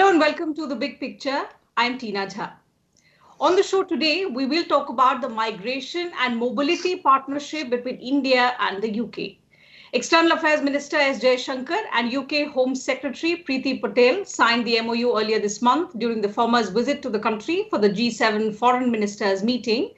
Hello and welcome to The Big Picture. I'm Tina Jha. On the show today, we will talk about the migration and mobility partnership between India and the UK. External Affairs Minister S. Jaishankar and UK Home Secretary Priti Patel signed the MOU earlier this month during the former's visit to the country for the G7 Foreign Ministers meeting.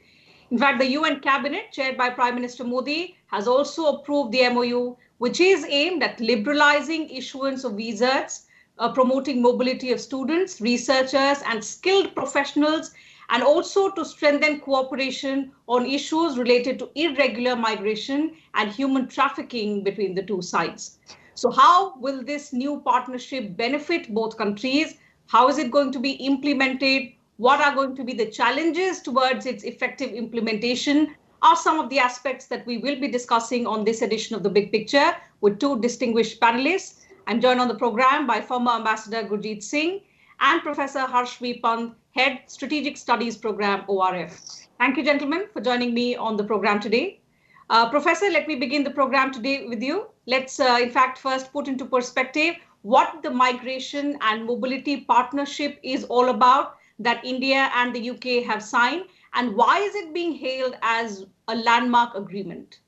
In fact, the UN Cabinet, chaired by Prime Minister Modi, has also approved the MOU, which is aimed at liberalising issuance of visas, promoting mobility of students, researchers, and skilled professionals, and also to strengthen cooperation on issues related to irregular migration and human trafficking between the two sides. So how will this new partnership benefit both countries? How is it going to be implemented? What are going to be the challenges towards its effective implementation are some of the aspects that we will be discussing on this edition of The Big Picture with two distinguished panelists. I'm joined on the program by former Ambassador Gurjeet Singh and Professor Harsh V. Pant, Head Strategic Studies Program, ORF. Thank you, gentlemen, for joining me on the program today. Professor, let me begin the program today with you. Let's, in fact, first put into perspective what the migration and mobility partnership is all about that India and the UK have signed, and why is it being hailed as a landmark agreement?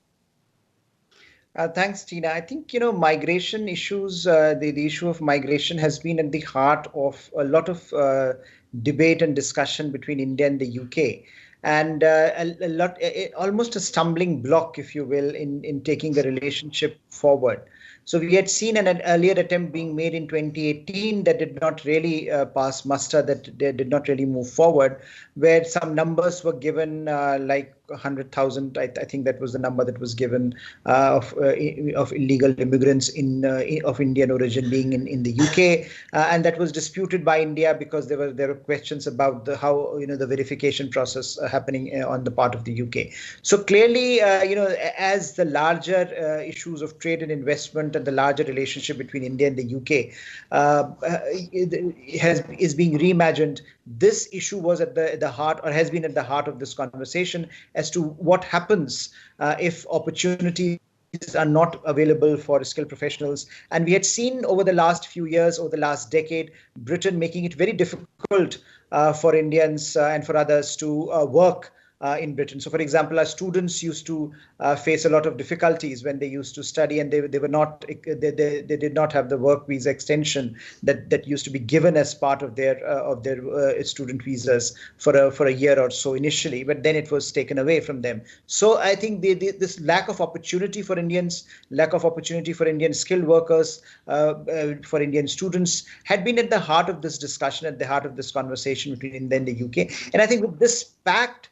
Thanks, Tina. I think, migration issues, the issue of migration has been at the heart of a lot of debate and discussion between India and the UK. And almost a stumbling block, if you will, in taking the relationship forward. So we had seen an earlier attempt being made in 2018 that did not really pass muster, that they did not really move forward, where some numbers were given like 100,000. I think that was the number that was given of illegal immigrants of Indian origin being in the UK, and that was disputed by India because there were questions about how the verification process happening on the part of the UK. So clearly, as the larger issues of trade and investment and the larger relationship between India and the UK is being reimagined, this issue was at the heart, or has been at the heart of this conversation, as to what happens if opportunities are not available for skilled professionals. And we had seen over the last few years, over the last decade, Britain making it very difficult for Indians and for others to work in Britain. So, for example, our students used to face a lot of difficulties when they used to study, and they did not have the work visa extension that used to be given as part of their student visas for a year or so initially, but then it was taken away from them. So I think this lack of opportunity for Indians, lack of opportunity for Indian skilled workers, for Indian students, had been at the heart of this discussion, at the heart of this conversation between India and the UK. And I think with this pact,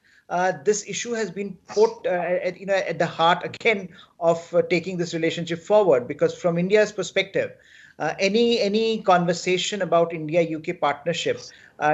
this issue has been put at the heart again of taking this relationship forward, because from India's perspective, any conversation about India-UK partnership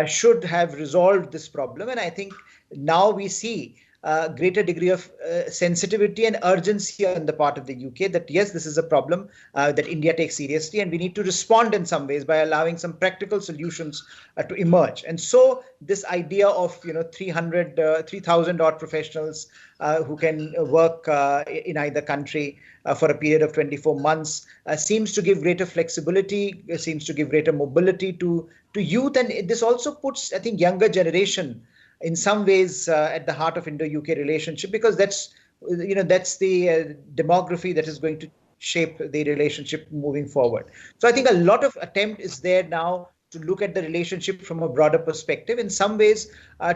should have resolved this problem. And I think now we see a greater degree of sensitivity and urgency on the part of the UK that, yes, this is a problem that India takes seriously, and we need to respond in some ways by allowing some practical solutions to emerge. And so this idea of 3,000 odd professionals who can work in either country for a period of 24 months seems to give greater flexibility, seems to give greater mobility to youth. And this also puts, I think, younger generation in some ways at the heart of Indo-UK relationship, because that's the demography that is going to shape the relationship moving forward. So I think a lot of attempt is there now to look at the relationship from a broader perspective, in some ways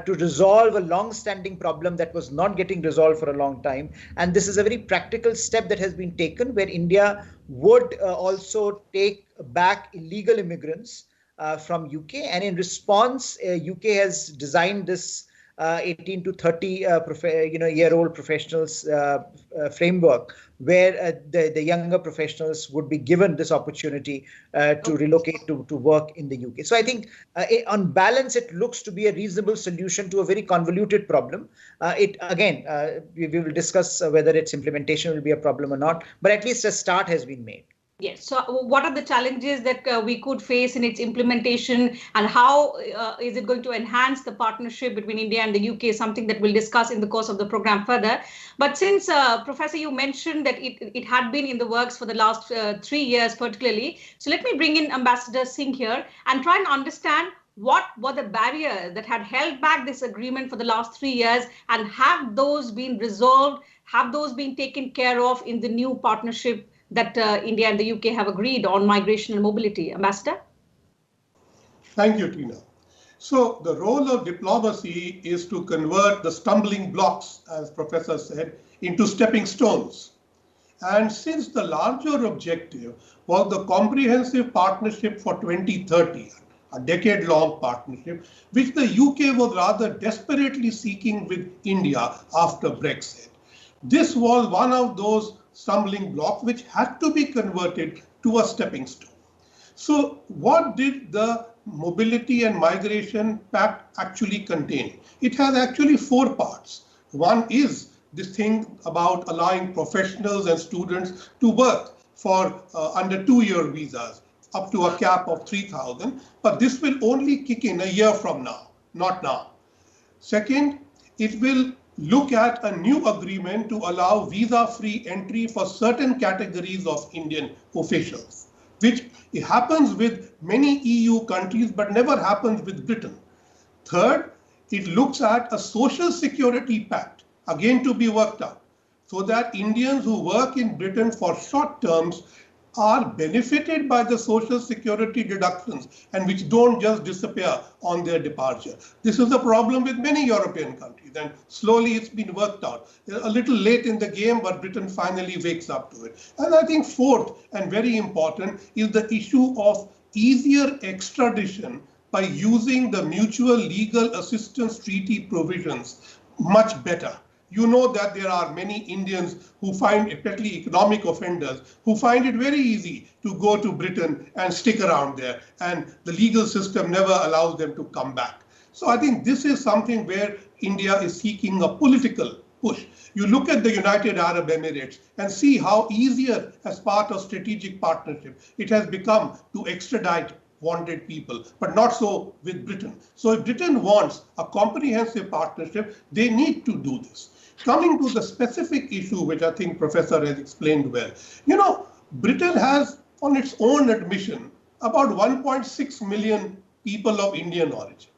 to resolve a long-standing problem that was not getting resolved for a long time. And this is a very practical step that has been taken, where India would also take back illegal immigrants from UK, and in response, UK has designed this 18 to 30 year-old professionals framework, where the younger professionals would be given this opportunity to relocate to work in the UK. So I think on balance, it looks to be a reasonable solution to a very convoluted problem. We will discuss whether its implementation will be a problem or not, but at least a start has been made. Yes. So, what are the challenges that we could face in its implementation, and how is it going to enhance the partnership between India and the UK? Something that we'll discuss in the course of the program further. But since, Professor, you mentioned that it had been in the works for the last 3 years, particularly, so let me bring in Ambassador Singh here and try and understand what were the barriers that had held back this agreement for the last 3 years, and have those been resolved? Have those been taken care of in the new partnership that India and the UK have agreed on migration and mobility? Ambassador? Thank you, Tina. So the role of diplomacy is to convert the stumbling blocks, as Professor said, into stepping stones. And since the larger objective was the comprehensive partnership for 2030, a decade-long partnership, which the UK was rather desperately seeking with India after Brexit, this was one of those stumbling blocks which had to be converted to a stepping stone. So what did the Mobility and Migration Pact actually contain? It has actually 4 parts. One is this thing about allowing professionals and students to work for under 2-year visas up to a cap of 3,000, but this will only kick in a year from now, not now. Second, it will look at a new agreement to allow visa-free entry for certain categories of Indian officials, which happens with many EU countries but never happens with Britain. Third, it looks at a social security pact, again to be worked out, so that Indians who work in Britain for short terms are benefited by the social security deductions and which don't just disappear on their departure. This is a problem with many European countries, and slowly it's been worked out. A little late in the game, but Britain finally wakes up to it. And I think fourth and very important is the issue of easier extradition by using the mutual legal assistance treaty provisions much better. You know that there are many Indians who find, especially economic offenders, who find it very easy to go to Britain and stick around there, and the legal system never allows them to come back. So I think this is something where India is seeking a political push. You look at the United Arab Emirates and see how easier, as part of strategic partnership, it has become to extradite wanted people, but not so with Britain. So if Britain wants a comprehensive partnership, they need to do this. Coming to the specific issue, which I think Professor has explained well, you know, Britain has, on its own admission, about 1.6 million people of Indian origin.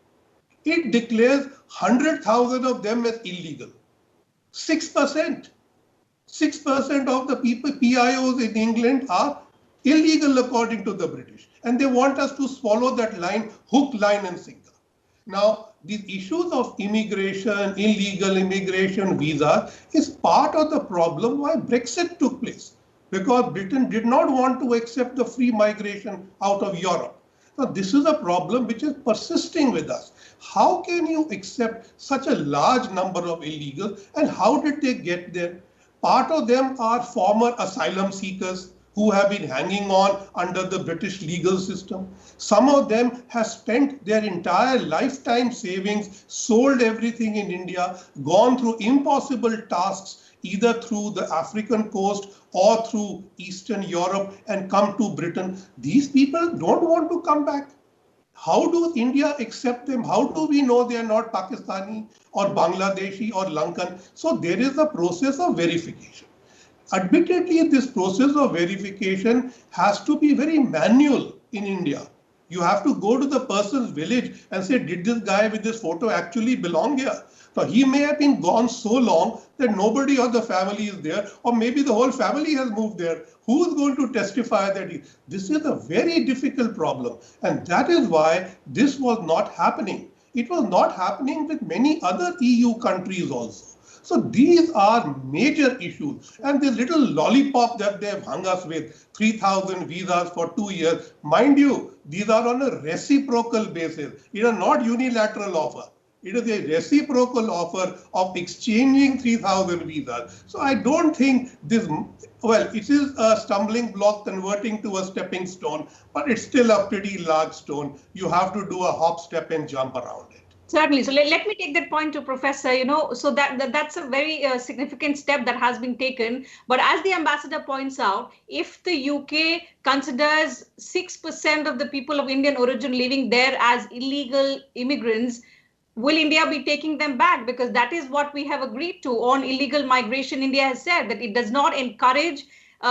It declares 100,000 of them as illegal. 6%. 6% of the people, PIOs in England, are illegal according to the British. And they want us to swallow that line, hook, line and sinker. Now, these issues of immigration, illegal immigration, visa is part of the problem why Brexit took place. Because Britain did not want to accept the free migration out of Europe. Now, this is a problem which is persisting with us. How can you accept such a large number of illegals, and how did they get there? Part of them are former asylum seekers who have been hanging on under the British legal system. Some of them have spent their entire lifetime savings, sold everything in India, gone through impossible tasks, either through the African coast or through Eastern Europe, and come to Britain. These people don't want to come back. How do India accept them? How do we know they are not Pakistani or Bangladeshi or Lankan? So there is a process of verification. Admittedly, this process of verification has to be very manual in India. You have to go to the person's village and say, did this guy with this photo actually belong here? So he may have been gone so long that nobody of the family is there, or maybe the whole family has moved there. Who is going to testify that this is a very difficult problem? And that is why this was not happening. It was not happening with many other EU countries also. So these are major issues, and the little lollipop that they've hung us with, 3,000 visas for 2 years, mind you, these are on a reciprocal basis. It is not unilateral offer. It is a reciprocal offer of exchanging 3,000 visas. So I don't think this, well, it is a stumbling block converting to a stepping stone, but it's still a pretty large stone. You have to do a hop, step and jump around it. Certainly. So let me take that point to Professor, so that's a very significant step that has been taken. But as the ambassador points out, if the UK considers 6% of the people of Indian origin living there as illegal immigrants, will India be taking them back? Because that is what we have agreed to on illegal migration. India has said that it does not encourage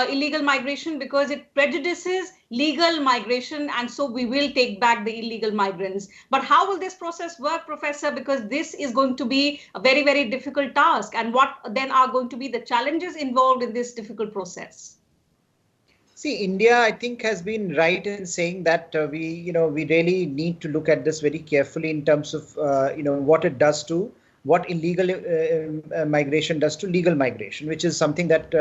illegal migration because it prejudices legal migration, and so we will take back the illegal migrants. But how will this process work, Professor? Because this is going to be a very, very difficult task. And what then are going to be the challenges involved in this difficult process? See, India, I think, has been right in saying that we really need to look at this very carefully in terms of, what it does to, what illegal migration does to legal migration, which is something that,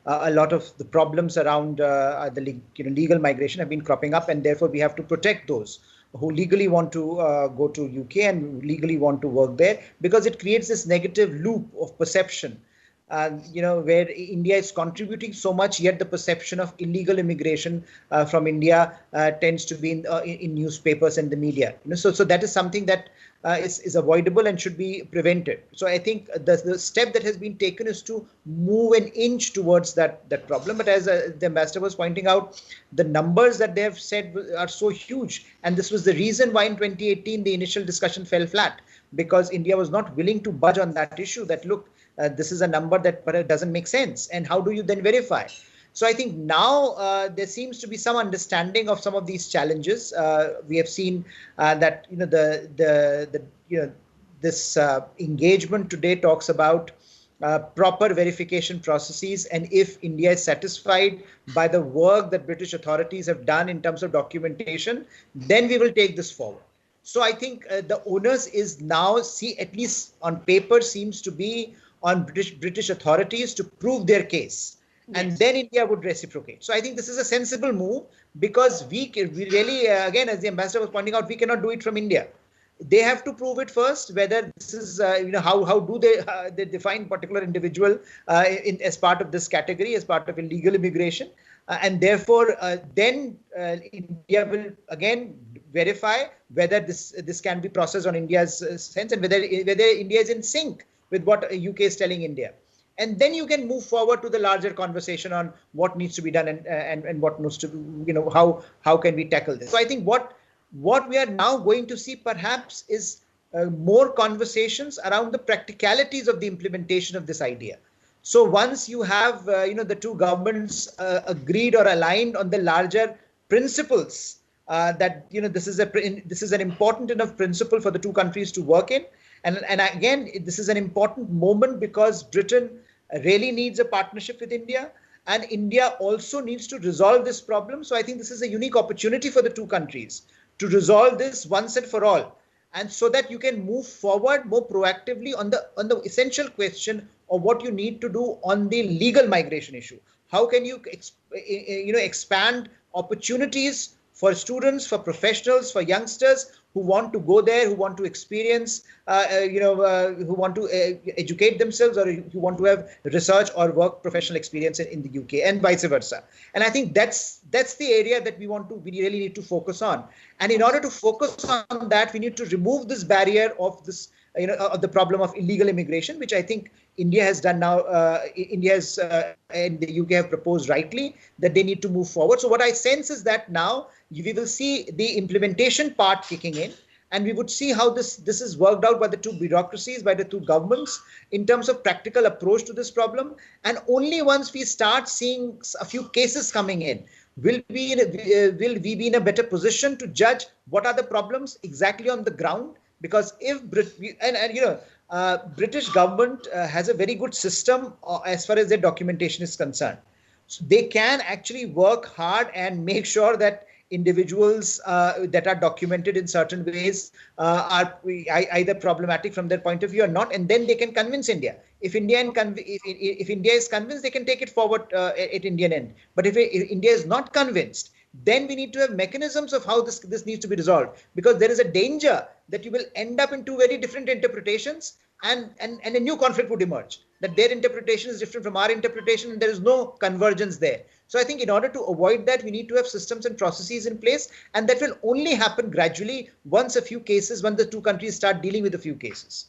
a lot of the problems around the legal migration have been cropping up, and therefore we have to protect those who legally want to go to UK and legally want to work there, because it creates this negative loop of perception. Where India is contributing so much, yet the perception of illegal immigration from India tends to be in newspapers and the media. So that is something that is avoidable and should be prevented. So I think the step that has been taken is to move an inch towards that problem. But as the ambassador was pointing out, the numbers that they have said are so huge, and this was the reason why in 2018 the initial discussion fell flat, because India was not willing to budge on that issue. That look. This is a number that doesn't make sense. And how do you then verify? So I think now there seems to be some understanding of some of these challenges. We have seen that this engagement today talks about proper verification processes, and if India is satisfied by the work that British authorities have done in terms of documentation, then we will take this forward. So I think the onus is now, at least on paper, seems to be on British authorities to prove their case, and then India would reciprocate. So I think this is a sensible move, because we really, again, as the ambassador was pointing out, we cannot do it from India. They have to prove it first, whether this is, how do they define particular individual as part of this category, as part of illegal immigration, and therefore then India will again verify whether this can be processed on India's sense, and whether India is in sync with what UK is telling India. And then you can move forward to the larger conversation on what needs to be done and what needs to, how can we tackle this. So I think what we are now going to see perhaps is more conversations around the practicalities of the implementation of this idea. So once you have, the two governments agreed or aligned on the larger principles, that, this is an important enough principle for the two countries to work in. And again, this is an important moment, because Britain really needs a partnership with India, and India also needs to resolve this problem. So I think this is a unique opportunity for the two countries to resolve this once and for all, and so that you can move forward more proactively on the essential question of what you need to do on the legal migration issue. How can you expand opportunities for students, for professionals, for youngsters who want to go there, who want to experience, who want to educate themselves, or who want to have research or work professional experience in the UK, and vice versa. And I think that's the area that we really need to focus on. And in order to focus on that, we need to remove this barrier of this, of the problem of illegal immigration, which I think India has done now. India has and the UK have proposed rightly that they need to move forward. So what I sense is that now we will see the implementation part kicking in, and we would see how this is worked out by the two bureaucracies, by the two governments, in terms of practical approach to this problem. And only once we start seeing a few cases coming in, will we be in a better position to judge what are the problems exactly on the ground. Because if British government has a very good system as far as their documentation is concerned, so they can actually work hard and make sure that individuals that are documented in certain ways are either problematic from their point of view or not, and then they can convince India. If India is convinced, they can take it forward at Indian end. But if India is not convinced, then we need to have mechanisms of how this needs to be resolved, because there is a danger that you will end up in two very different interpretations, and a new conflict would emerge, that their interpretation is different from our interpretation and there is no convergence there. So I think in order to avoid that, we need to have systems and processes in place, and that will only happen gradually once the two countries start dealing with a few cases.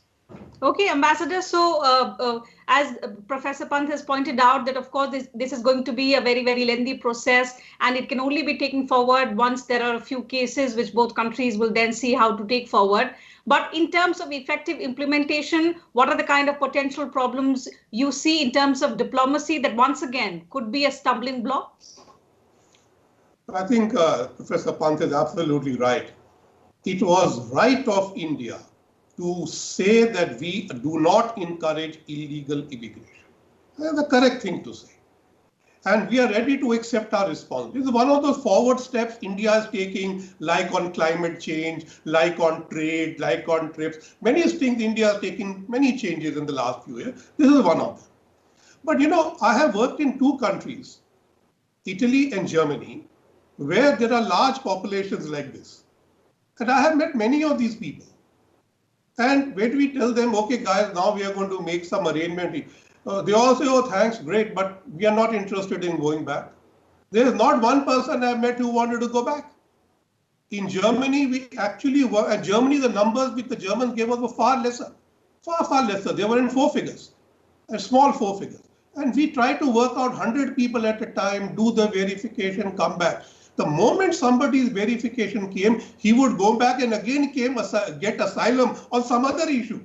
Okay, Ambassador. So, as Professor Pant has pointed out, that of course this is going to be a very, very lengthy process, and it can only be taken forward once there are a few cases which both countries will then see how to take forward. But in terms of effective implementation, what are the kind of potential problems you see in terms of diplomacy that once again could be a stumbling block? I think Professor Pant is absolutely right. It was right of India to say that we do not encourage illegal immigration. That's the correct thing to say. And we are ready to accept our responsibility. This is one of those forward steps India is taking, like on climate change, like on trade, like on trips. Many things India has taken many changes in the last few years. This is one of them. But you know, I have worked in two countries, Italy and Germany, where there are large populations like this. And I have met many of these people. And when we tell them, okay, guys, now we are going to make some arrangement, they all say, oh, thanks, great, but we are not interested in going back. There is not one person I've met who wanted to go back. In Germany, we actually were, at Germany, the numbers which the Germans gave us were far lesser, far lesser. They were in four figures, a small four figures. And we tried to work out 100 people at a time, do the verification, come back. The moment somebody's verification came, he would go back and again get asylum on some other issue.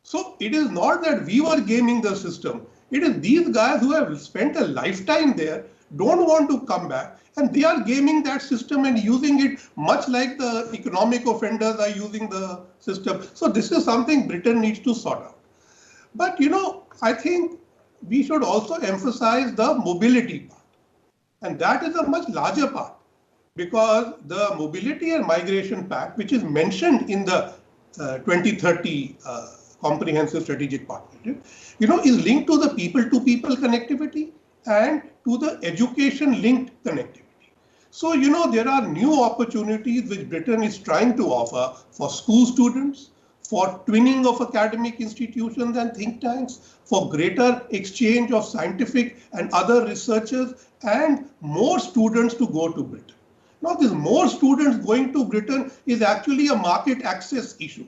So it is not that we were gaming the system. It is these guys who have spent a lifetime there, don't want to come back, and they are gaming that system and using it much like the economic offenders are using the system. So this is something Britain needs to sort out. But you know, I think we should also emphasize the mobility part. And that is a much larger part, because the Mobility and Migration Pact, which is mentioned in the 2030 Comprehensive Strategic Partnership, you know, is linked to the people-to-people connectivity and to the education-linked connectivity. So, you know, there are new opportunities which Britain is trying to offer for school students, for twinning of academic institutions and think tanks, for greater exchange of scientific and other researchers, and more students to go to Britain. Now, this more students going to Britain is actually a market access issue.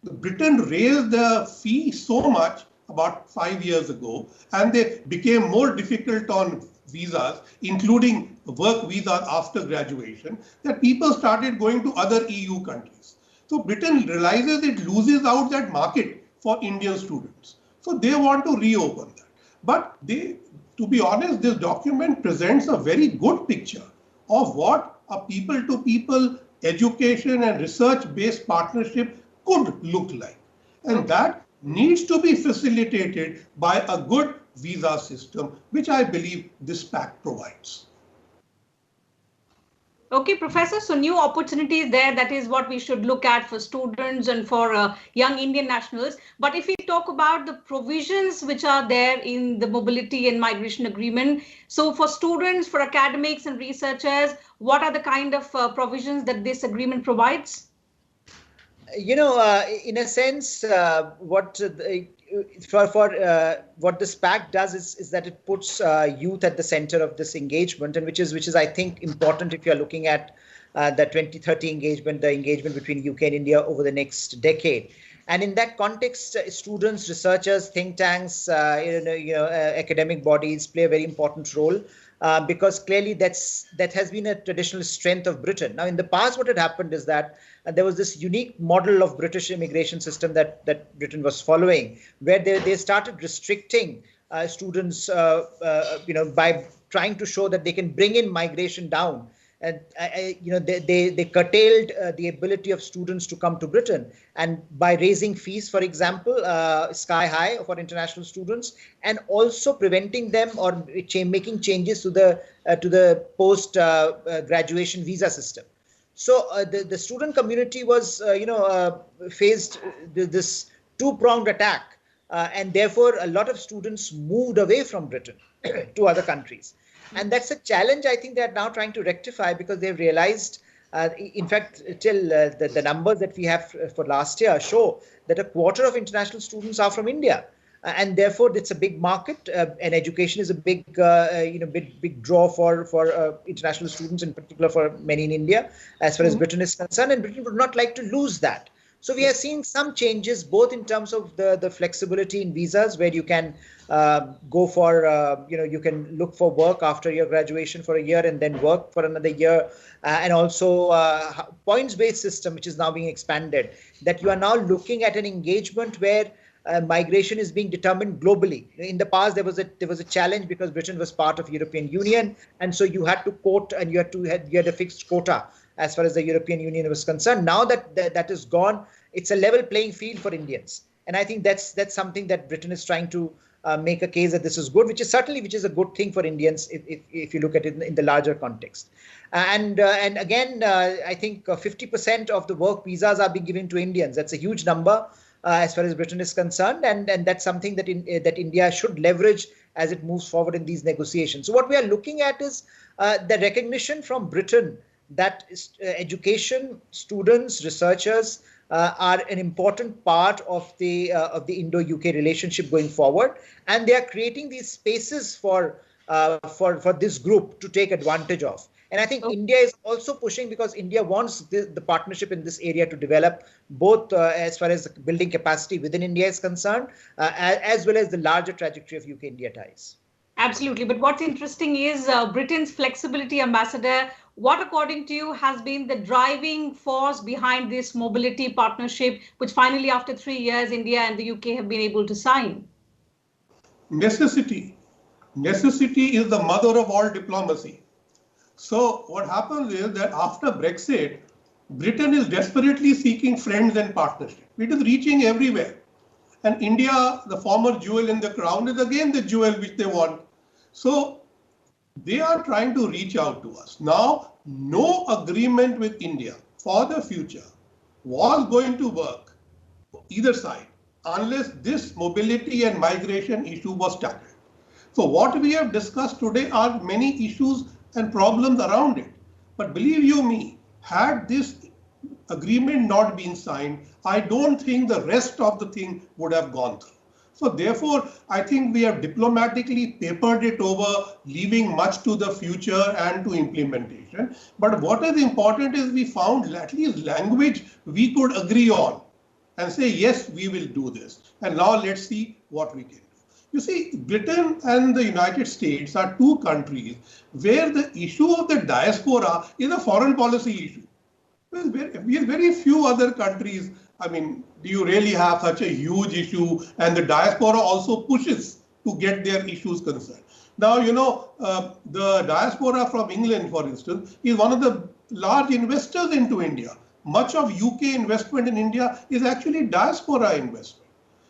Britain raised the fee so much about 5 years ago, and they became more difficult on visas, including work visas after graduation, that people started going to other EU countries. So Britain realizes it loses out that market for Indian students. So they want to reopen that. But to be honest, this document presents a very good picture of what a people-to-people education and research-based partnership could look like. And that needs to be facilitated by a good visa system, which I believe this pact provides. Okay, Professor, so new opportunities there, that is what we should look at for students and for young Indian nationals. But if we talk about the provisions which are there in the Mobility and Migration Agreement, so for students, for academics and researchers, what are the kind of provisions that this agreement provides? You know, in a sense, what this pact does is that it puts youth at the center of this engagement, and which is I think important if you're looking at the 2030 engagement, the engagement between UK and India over the next decade. And in that context, students, researchers, think tanks, academic bodies play a very important role. Because clearly that has been a traditional strength of Britain. Now, in the past, what had happened is that there was this unique model of British immigration system that Britain was following, where they started restricting students, by trying to show that they can bring in migration down. And they curtailed the ability of students to come to Britain, and by raising fees, for example, sky high for international students, and also preventing them or making changes to the post graduation visa system. So the student community was faced this two-pronged attack, and therefore a lot of students moved away from Britain to other countries. And that's a challenge I think they're now trying to rectify, because they've realized In fact, till the numbers that we have for last year show that a quarter of international students are from India. And therefore, it's a big market, and education is a big, big draw for international students, in particular for many in India, as far as Britain is concerned. And Britain would not like to lose that. So we are seeing some changes, both in terms of the flexibility in visas, where you can go for, you can look for work after your graduation for a year and then work for another year, and also points-based system, which is now being expanded, that you are now looking at an engagement where migration is being determined globally. In the past, there was a challenge because Britain was part of European Union, and so you had to quote, and you had a fixed quota as far as the European Union was concerned. Now that is gone, it's a level playing field for Indians, and I think that's something that Britain is trying to make a case that this is good, which is a good thing for Indians if you look at it in the larger context. And again, I think 50% of the work visas are being given to Indians. That's a huge number. As far as Britain is concerned, and that's something that India should leverage as it moves forward in these negotiations. So what we are looking at is the recognition from Britain that education, students, researchers are an important part of the Indo-UK relationship going forward, and they are creating these spaces for this group to take advantage of. And I think India is also pushing, because India wants the partnership in this area to develop, both as far as building capacity within India is concerned, as well as the larger trajectory of UK-India ties. Absolutely. But what's interesting is Britain's flexibility ambassador. What, according to you, has been the driving force behind this mobility partnership, which finally, after 3 years, India and the UK have been able to sign? Necessity. Necessity is the mother of all diplomacy. So what happens is that after Brexit, Britain is desperately seeking friends and partnership. It is reaching everywhere. And India, the former jewel in the crown, is again the jewel which they want. So they are trying to reach out to us. Now, no agreement with India for the future was going to work, either side, unless this mobility and migration issue was tackled. So what we have discussed today are many issues and problems around it. But believe you me, had this agreement not been signed, I don't think the rest of the thing would have gone through. So therefore, I think we have diplomatically papered it over, leaving much to the future and to implementation. But what is important is we found at least language we could agree on and say, yes, we will do this. And now let's see what we can do. You see, Britain and the United States are two countries where the issue of the diaspora is a foreign policy issue. We have very few other countries. I mean, do you really have such a huge issue? And the diaspora also pushes to get their issues concerned. Now, you know, the diaspora from England, for instance, is one of the large investors into India. Much of UK investment in India is actually diaspora investment.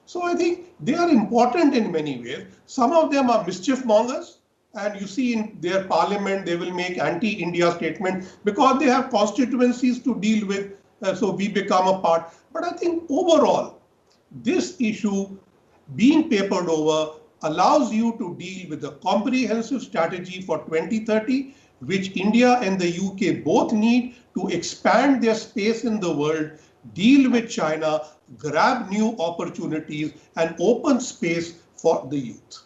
So I think they are important in many ways. Some of them are mischief mongers, and you see in their parliament, they will make anti-India statements because they have constituencies to deal with. So we become a part. But I think overall, this issue being papered over allows you to deal with a comprehensive strategy for 2030, which India and the UK both need to expand their space in the world, deal with China, grab new opportunities, and open space for the youth.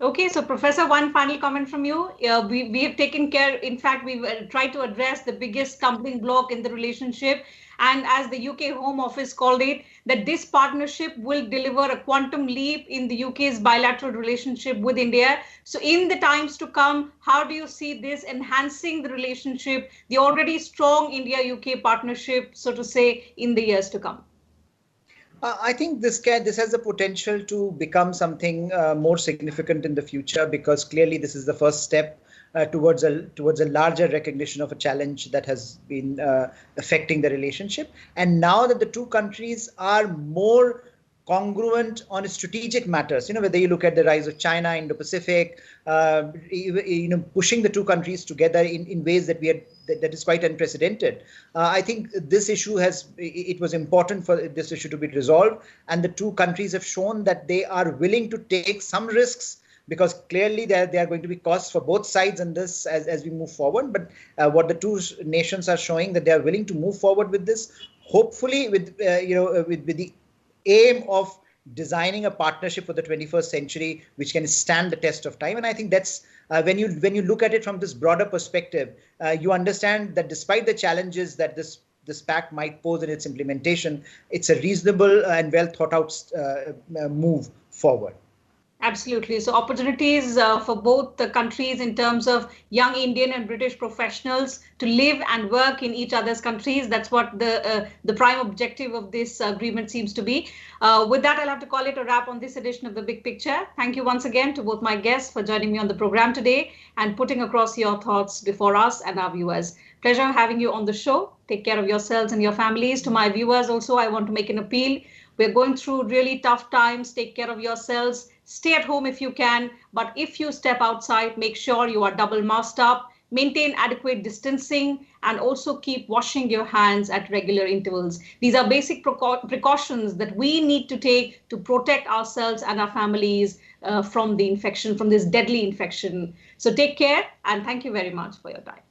Okay, so Professor, one final comment from you. We have taken care, in fact, we've tried to address the biggest stumbling block in the relationship. And as the UK Home Office called it, that this partnership will deliver a quantum leap in the UK's bilateral relationship with India. So in the times to come, how do you see this enhancing the relationship, the already strong India-UK partnership, so to say, in the years to come? I think this has the potential to become something more significant in the future, because clearly this is the first step towards a larger recognition of a challenge that has been affecting the relationship. And now that the two countries are more congruent on strategic matters, whether you look at the rise of China, Indo-Pacific, pushing the two countries together in ways that that is quite unprecedented. I think this issue it was important for this issue to be resolved, and the two countries have shown that they are willing to take some risks, because clearly there are going to be costs for both sides in this as we move forward. But what the two nations are showing that they are willing to move forward with this, hopefully with with the aim of designing a partnership for the 21st century which can stand the test of time. And I think that's when you look at it from this broader perspective, you understand that despite the challenges that this pact might pose in its implementation, it's a reasonable and well thought out move forward. Absolutely. So opportunities for both the countries in terms of young Indian and British professionals to live and work in each other's countries. That's what the prime objective of this agreement seems to be. With that, I'll have to call it a wrap on this edition of The Big Picture. Thank you once again to both my guests for joining me on the program today and putting across your thoughts before us and our viewers. Pleasure having you on the show. Take care of yourselves and your families. To my viewers also, I want to make an appeal. We're going through really tough times. Take care of yourselves. Stay at home if you can, but if you step outside, make sure you are double masked up, maintain adequate distancing, and also keep washing your hands at regular intervals. These are basic precautions that we need to take to protect ourselves and our families from the infection, from this deadly infection. So take care, and thank you very much for your time.